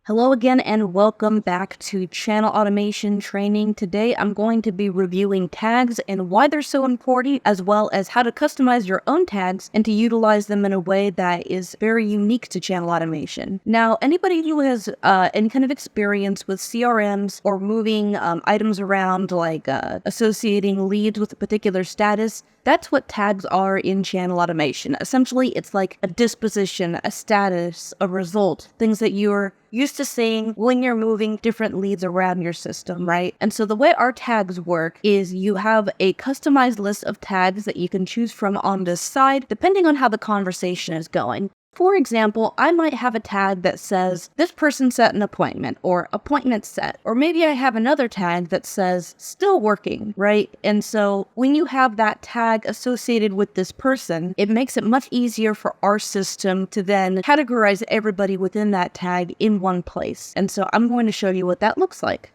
Hello again and welcome back to Channel Automation Training. Today I'm going to be reviewing tags and why they're so important, as well as how to customize your own tags and to utilize them in a way that is very unique to Channel Automation. Now, anybody who has any kind of experience with CRMs or moving items around, like associating leads with a particular status, that's what tags are in Channel Automation. Essentially, it's like a disposition, a status, a result, things that you're used to seeing when you're moving different leads around your system, right? And so the way our tags work is you have a customized list of tags that you can choose from on this side, depending on how the conversation is going. For example, I might have a tag that says, this person set an appointment, or appointment set. Or maybe I have another tag that says, still working, right? And so when you have that tag associated with this person, it makes it much easier for our system to then categorize everybody within that tag in one place. And so I'm going to show you what that looks like.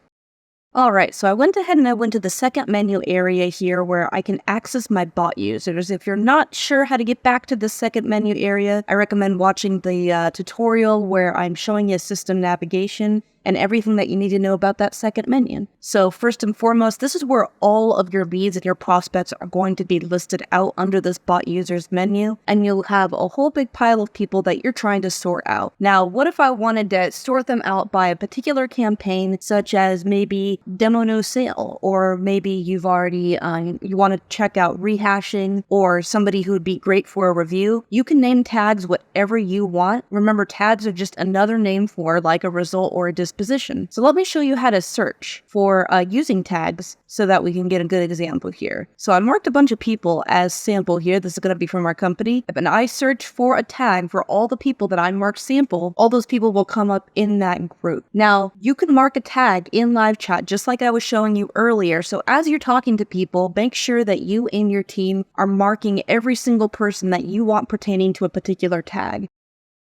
Alright, so I went ahead and I went to the second menu area here where I can access my bot users. If you're not sure how to get back to the second menu area, I recommend watching the tutorial where I'm showing you system navigation and everything that you need to know about that second menu. So first and foremost, this is where all of your leads and your prospects are going to be listed out under this bot users menu, and you'll have a whole big pile of people that you're trying to sort out. Now, what if I wanted to sort them out by a particular campaign, such as maybe demo no sale, or maybe you've already, you want to check out rehashing, or somebody who would be great for a review? You can name tags whatever you want. Remember, tags are just another name for like a result or a disposition. So let me show you how to search for using tags so that we can get a good example here. So I marked a bunch of people as sample here. This is going to be from our company. And I search for a tag for all the people that I marked sample. All those people will come up in that group. Now, you can mark a tag in live chat just like I was showing you earlier. So as you're talking to people, make sure that you and your team are marking every single person that you want pertaining to a particular tag.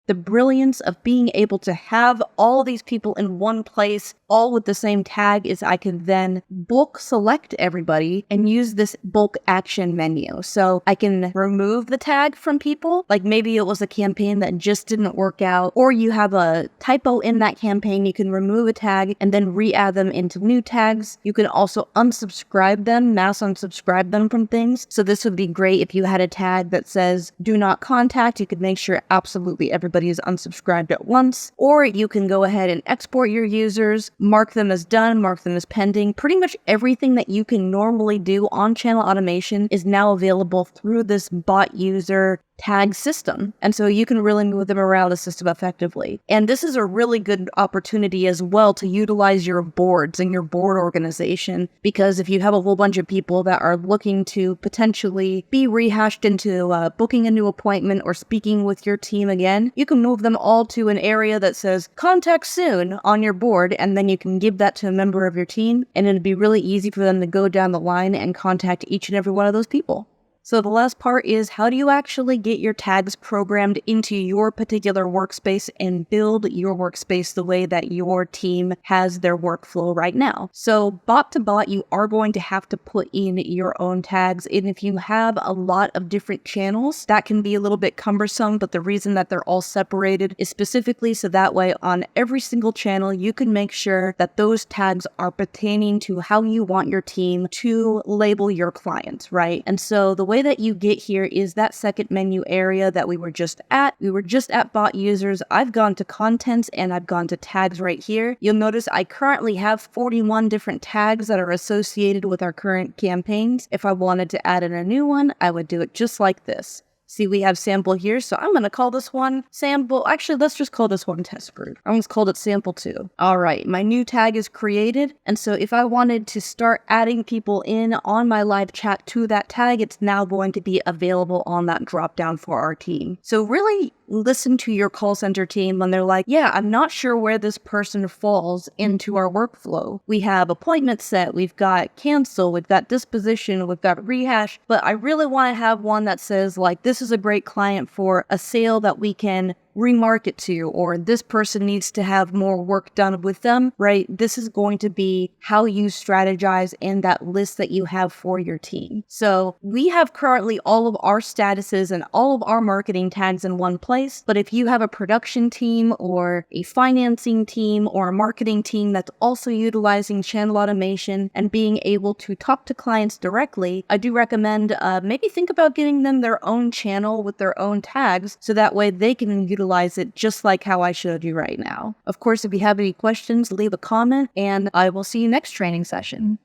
The brilliance of being able to have all these people in one place, all with the same tag, is I can then bulk select everybody and use this bulk action menu. So I can remove the tag from people, like maybe it was a campaign that just didn't work out, or you have a typo in that campaign, you can remove a tag and then re-add them into new tags. You can also unsubscribe them, mass unsubscribe them from things. So this would be great if you had a tag that says do not contact. You could make sure absolutely everybody is unsubscribed at once, or you can go ahead and export your users, mark them as done, mark them as pending. Pretty much everything that you can normally do on Channel Automation is now available through this bot user tag system. And so you can really move them around the system effectively. And this is a really good opportunity as well to utilize your boards and your board organization, because if you have a whole bunch of people that are looking to potentially be rehashed into booking a new appointment or speaking with your team again, you can move them all to an area that says contact soon on your board, and then you can give that to a member of your team, and it'd be really easy for them to go down the line and contact each and every one of those people. So the last part is, how do you actually get your tags programmed into your particular workspace and build your workspace the way that your team has their workflow right now? So bot to bot, you are going to have to put in your own tags. And if you have a lot of different channels, that can be a little bit cumbersome, but the reason that they're all separated is specifically so that way on every single channel, you can make sure that those tags are pertaining to how you want your team to label your clients, right? And so the way that you get here is that second menu area that we were just at. We were just at bot users. I've gone to contents and I've gone to tags right here. You'll notice I currently have 41 different tags that are associated with our current campaigns. If I wanted to add in a new one, I would do it just like this. See, we have sample here, so I'm going to call this one sample. Actually, let's just call this one test group. I almost called it sample 2. All right, my new tag is created. And so if I wanted to start adding people in on my live chat to that tag, it's now going to be available on that drop down for our team. So really listen to your call center team when they're like, yeah, I'm not sure where this person falls into our workflow. We have appointment set, we've got cancel, we've got disposition, we've got rehash, but I really want to have one that says like, this is a great client for a sale that we can remarket to, or this person needs to have more work done with them, right? This is going to be how you strategize in that list that you have for your team. So we have currently all of our statuses and all of our marketing tags in one place. But if you have a production team or a financing team or a marketing team that's also utilizing channel automation and being able to talk to clients directly, I do recommend maybe think about getting them their own channel with their own tags so that way they can utilize it just like how I showed you right now. Of course, if you have any questions, leave a comment and I will see you next training session.